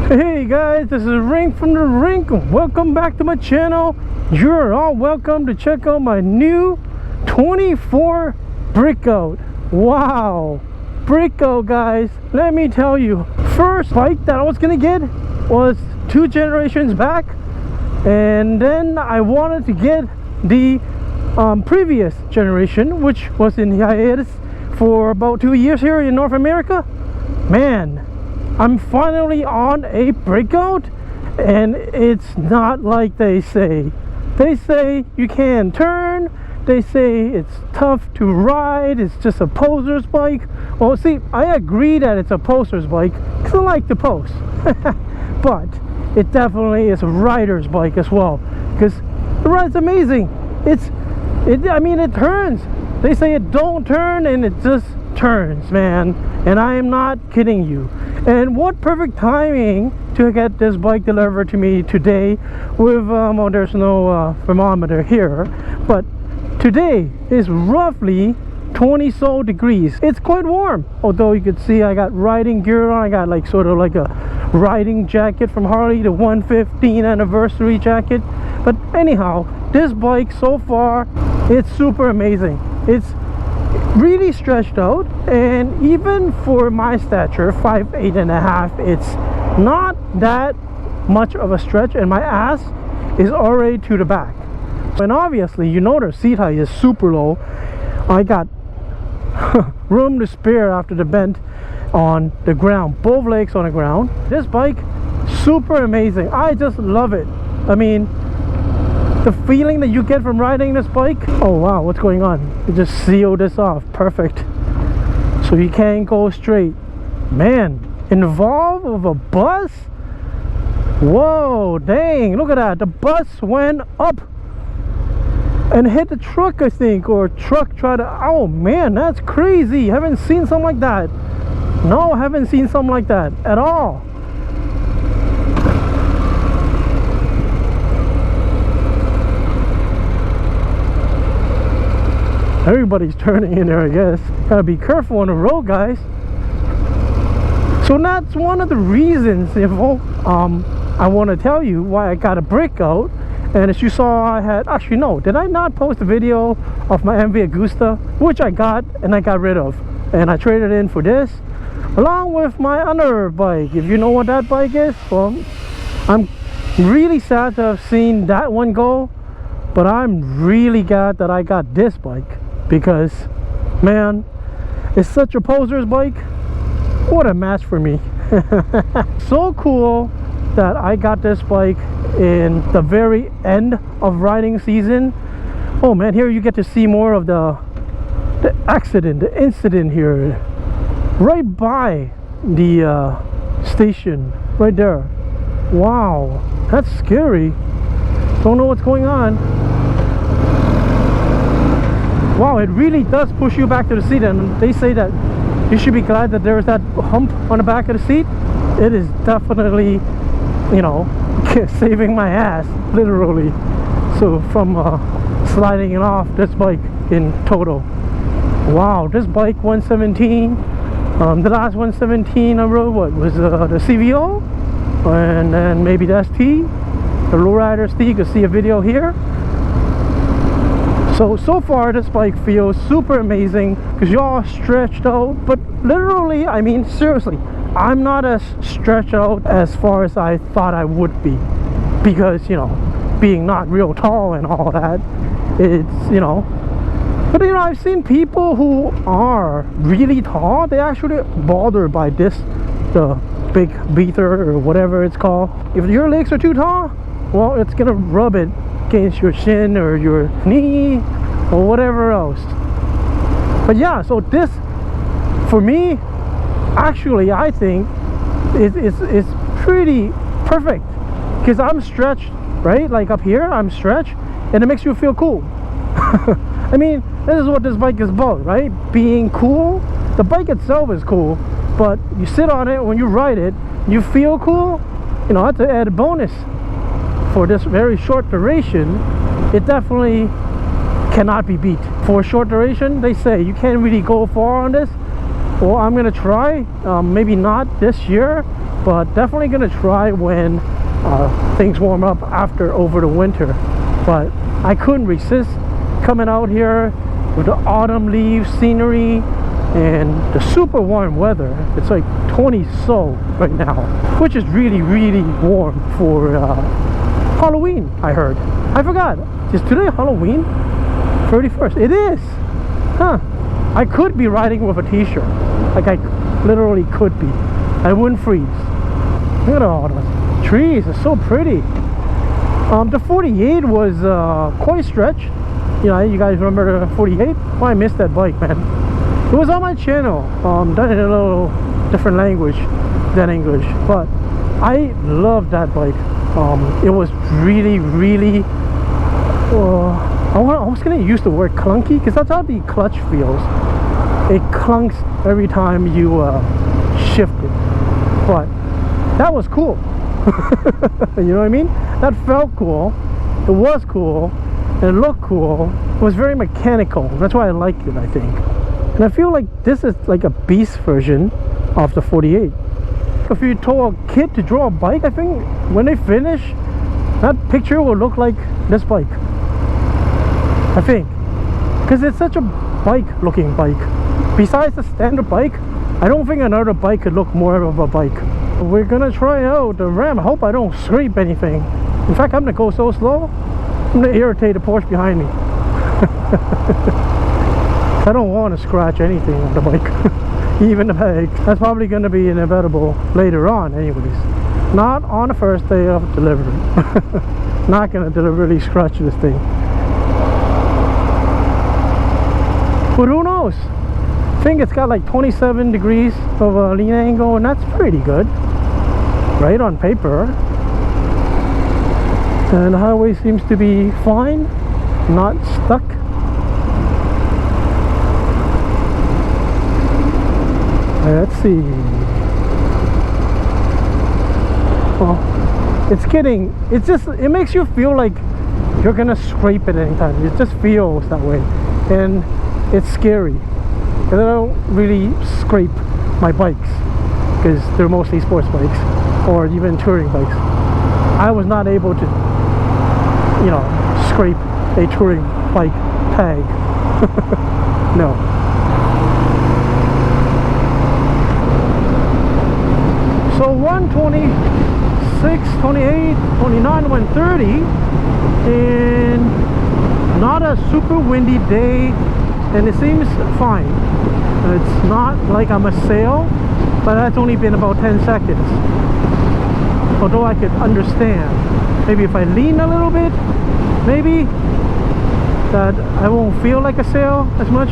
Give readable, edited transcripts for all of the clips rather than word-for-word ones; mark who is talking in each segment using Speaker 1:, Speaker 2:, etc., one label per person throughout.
Speaker 1: Hey guys, this is Rink from the Rink. Welcome back to my channel. You're all welcome to check out my new 24 Breakout. Wow, Breakout guys, let me tell you, first bike that I was gonna get was 2 generations back, and then I wanted to get the previous generation, which was in hiatus for about 2 years here in North America. Man, I'm finally on a Breakout, and it's not like they say. They say you can't turn, they say it's tough to ride, it's just a poser's bike. Well, see, I agree that it's a poser's bike because I like to pose. But it definitely is a rider's bike as well, because the ride's amazing. I mean, it turns. They say it don't turn, and it just turns, man. And I am not kidding you. And what perfect timing to get this bike delivered to me today with, well, there's no thermometer here, but today is roughly 20 so degrees. It's quite warm, although you could see I got riding gear on. I got like sort of like a riding jacket from Harley, the 115 anniversary jacket. But anyhow, this bike so far, it's super amazing. It's really stretched out, and even for my stature, 5'8.5", it's not that much of a stretch, and my ass is already to the back. And obviously, you know, the seat height is super low. I got room to spare after the bend on the ground, both legs on the ground. This bike, super amazing. I just love it. I mean, the feeling that you get from riding this bike. Oh wow, what's going on? You just seal this off. Perfect. So you can't go straight. Man, involved with a bus? Whoa, dang, look at that. The bus went up and hit the truck, I think, or truck tried to, oh man, that's crazy. Haven't seen something like that. No, haven't seen something like that at all. Everybody's turning in there, I guess. Gotta be careful on the road, guys. So that's one of the reasons, I want to tell you why I got a Breakout. And as you saw, I had, actually no, did I not post a video of my MV Agusta, which I got and I got rid of, and I traded in for this, along with my other bike. If you know what that bike is, well, I'm really sad to have seen that one go, but I'm really glad that I got this bike, because man, it's such a poser's bike. What a match for me. So cool that I got this bike in the very end of riding season. Oh man, here you get to see more of the accident, the incident here, right by the station, right there. Wow, that's scary. Don't know what's going on. Wow, it really does push you back to the seat, and they say that you should be glad that there's that hump on the back of the seat. It is definitely, you know, saving my ass, literally. So from sliding it off this bike in total. Wow, this bike 117. The last 117 I rode, what was the CVO, and then maybe the ST, the lowrider ST. You can see a video here. So far this bike feels super amazing because you're all stretched out, but literally, I mean seriously, I'm not as stretched out as far as I thought I would be, because, you know, being not real tall and all that, it's, you know, but you know, I've seen people who are really tall, they actually bothered by this, the big beater or whatever it's called. If your legs are too tall, well, it's gonna rub it against your shin or your knee or whatever else. But yeah, so this, for me, actually, I think it's pretty perfect, because I'm stretched, right? Like up here, I'm stretched, and it makes you feel cool. I mean, this is what this bike is about, right? Being cool. The bike itself is cool, but you sit on it, when you ride it, you feel cool. You know, that's an added bonus. For this very short duration, it definitely cannot be beat. For a short duration, they say you can't really go far on this. Well, I'm gonna try, maybe not this year, but definitely gonna try when things warm up over the winter. But I couldn't resist coming out here with the autumn leaves, scenery, and the super warm weather. It's like 20 so right now, which is really, really warm for Halloween, I heard. I forgot. Is today Halloween? 31st. It is. Huh. I could be riding with a t-shirt. Like I literally could be. I wouldn't freeze. Look at all those trees. It's so pretty. The 48 was quite stretched. You know, you guys remember the 48? Oh, I missed that bike, man. It was on my channel. Done in a little different language than English. But I loved that bike. It was really, really... I was gonna use the word clunky because that's how the clutch feels. It clunks every time you shift it. But that was cool. You know what I mean? That felt cool. It was cool. It looked cool. It was very mechanical. That's why I liked it, I think. And I feel like this is like a beast version of the 48. If you told a kid to draw a bike, I think when they finish, that picture will look like this bike. I think. Because it's such a bike looking bike. Besides the standard bike, I don't think another bike could look more of a bike. We're gonna try out the Ram. I hope I don't scrape anything. In fact, I'm gonna go so slow, I'm gonna irritate the Porsche behind me. I don't want to scratch anything on the bike. Even the bag. That's probably gonna be inevitable later on anyways. Not on the first day of delivery. Not gonna deliberately scratch this thing. But who knows? I think it's got like 27 degrees of a lean angle, and that's pretty good, right, on paper. And the highway seems to be fine, not stuck. Let's see. Well, it's kidding. It's just, it makes you feel like you're gonna scrape it anytime. It just feels that way, and it's scary. Because I don't really scrape my bikes because they're mostly sports bikes or even touring bikes. I was not able to, you know, scrape a touring bike tag. No. So 126, 28, 29, 130, and not a super windy day, and it seems fine. It's not like I'm a sail, but that's only been about 10 seconds. Although I could understand, maybe if I lean a little bit, maybe that I won't feel like a sail as much,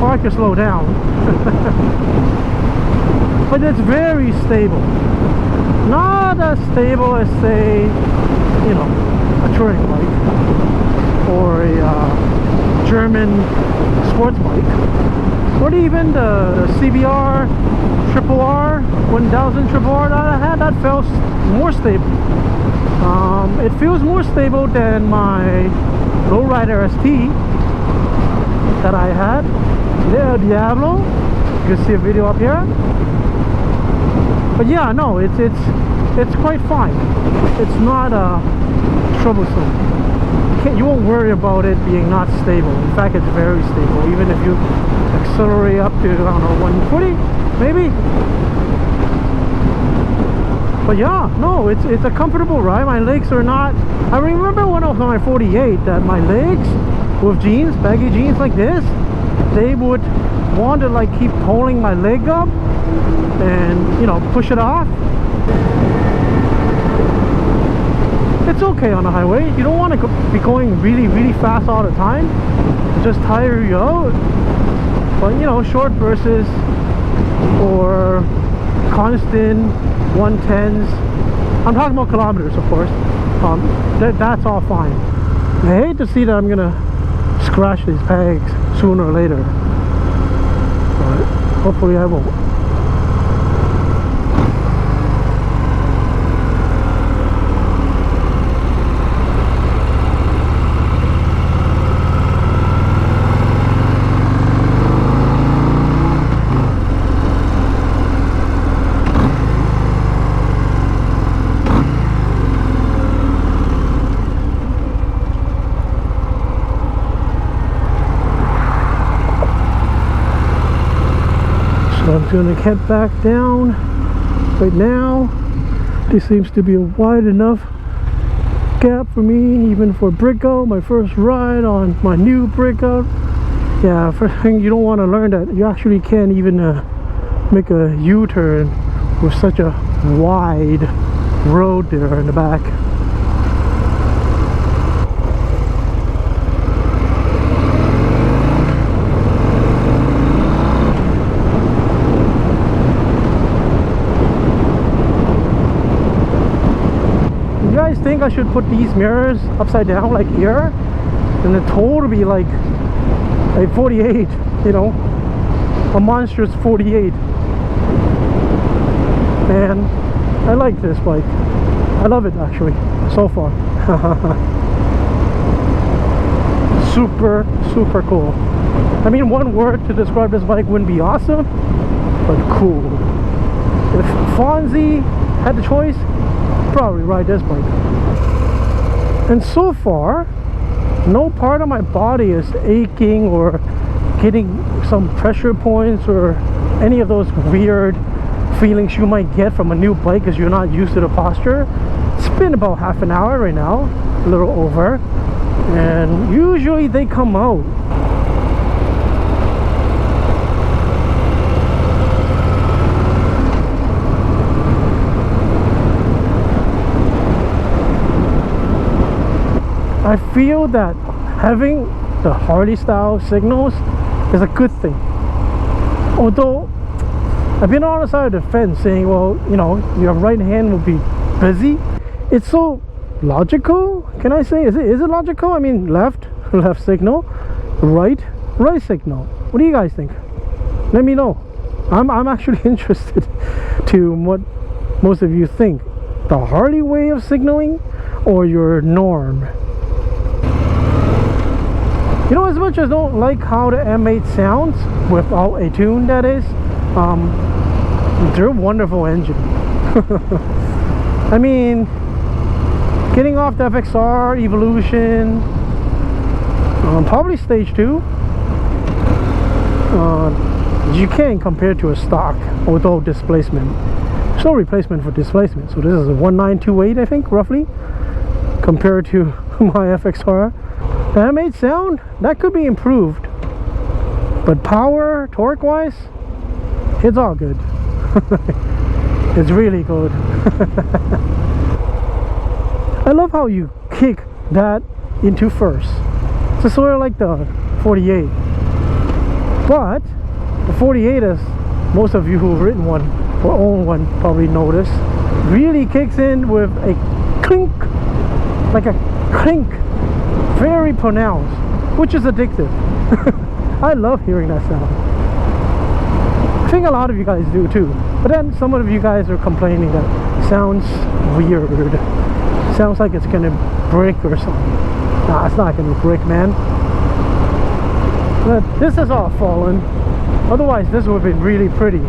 Speaker 1: or I could slow down. But it's very stable. Not as stable as, say, you know, a touring bike or a German sports bike. Or even the CBR Triple R 1000 Triple R that I had, that felt more stable. It feels more stable than my lowrider ST that I had, the Diablo. You can see a video up here. But yeah, no, it's quite fine. It's not troublesome. You won't worry about it being not stable. In fact, it's very stable. Even if you accelerate up to, I don't know, 140 maybe. But yeah, no, it's a comfortable ride. My legs are not, I remember when I was on my 48 that my legs with jeans, baggy jeans like this, they would want to like keep pulling my leg up and, you know, push it off. It's okay on the highway. You don't want to be going really, really fast all the time. It just tire you out. But, you know, short bursts or constant 110s. I'm talking about kilometers, of course. That's all fine. I hate to see that I'm gonna scratch these pegs sooner or later, but hopefully I won't. Just gonna head back down right now. This seems to be a wide enough gap for me, even for Breakout, my first ride on my new Breakout. Yeah, first thing, you don't want to learn that you actually can't even make a U-turn with such a wide road there in the back. You guys think I should put these mirrors upside down like here, and the toll to be like a 48, you know, a monstrous 48. And I like this bike. I love it actually so far. Super cool. I mean, one word to describe this bike wouldn't be awesome, but cool. If Fonzie had the choice, probably ride this bike. And so far, no part of my body is aching or getting some pressure points or any of those weird feelings you might get from a new bike because you're not used to the posture. It's been about half an hour right now, a little over, and usually they come out. I feel that having the Harley style signals is a good thing. Although I've been on the side of the fence saying, well, you know, your right hand will be busy. It's so logical, can I say? Is it logical? I mean, left signal, right signal. What do you guys think? Let me know. I'm actually interested to what most of you think. The Harley way of signaling or your norm? You know, as much as I don't like how the M8 sounds, without a tune that is, they're a wonderful engine. I mean, getting off the Fxbr Evolution, probably stage 2, you can't compare to a stock, although displacement. There's no replacement for displacement. So this is a 1928, I think, roughly, compared to my Fxbr. The M8 sound, that could be improved, but power, torque wise, it's all good. It's really good. I love how you kick that into first. It's sort of like the 48, but the 48, as most of you who've ridden one or own one probably notice, really kicks in with a clink, like a clink, very pronounced, which is addictive. I love hearing that sound. I think a lot of you guys do too, but then some of you guys are complaining that it sounds weird, sounds like it's gonna break or something. Nah, it's not gonna break, man. But this is all fallen, otherwise this would have been really pretty.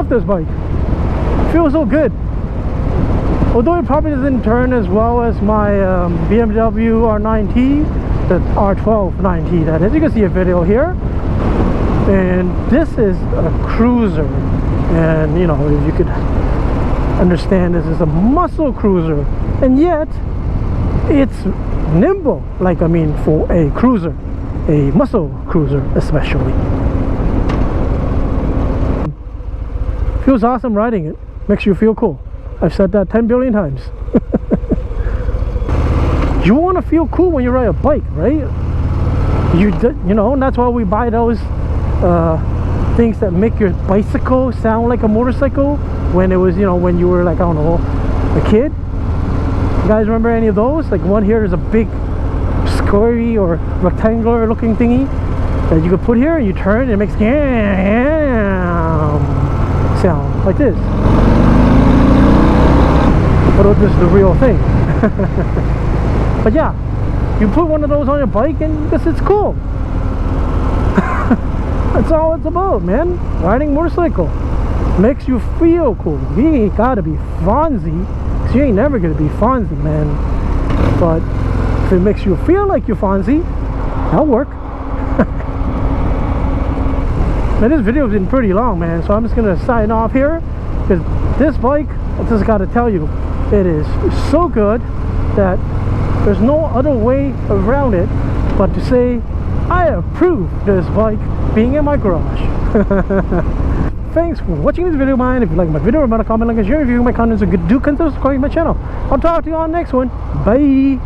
Speaker 1: This bike feels so good, although it probably doesn't turn as well as my BMW R9T, the R12 9T, that is. You can see a video here, and this is a cruiser, and you know, if you could understand, this is a muscle cruiser, and yet it's nimble, like, I mean, for a cruiser, a muscle cruiser especially. Feels awesome riding it. Makes you feel cool. I've said that 10 billion times. You want to feel cool when you ride a bike, right? You know, and that's why we buy those things that make your bicycle sound like a motorcycle when it was, you know, when you were like, I don't know, a kid. You guys remember any of those? Like one here is a big squarey or rectangular looking thingy that you could put here and you turn and it makes sound like this. Although this is the real thing. But yeah, you put one of those on your bike and because it's cool. That's all it's about, man. Riding motorcycle. makes you feel cool. You ain't gotta be Fonzie, because you ain't never gonna be Fonzie, man. But if it makes you feel like you're Fonzie, that'll work. Now this video has been pretty long, man, so I'm just gonna sign off here, because this bike, I just gotta tell you, it is so good that there's no other way around it but to say I approve this bike being in my garage. Thanks for watching this video, man. If you like my video, remember to comment, like, and share. If you like my content, so do consider subscribing to my channel. I'll talk to you on the next one. Bye.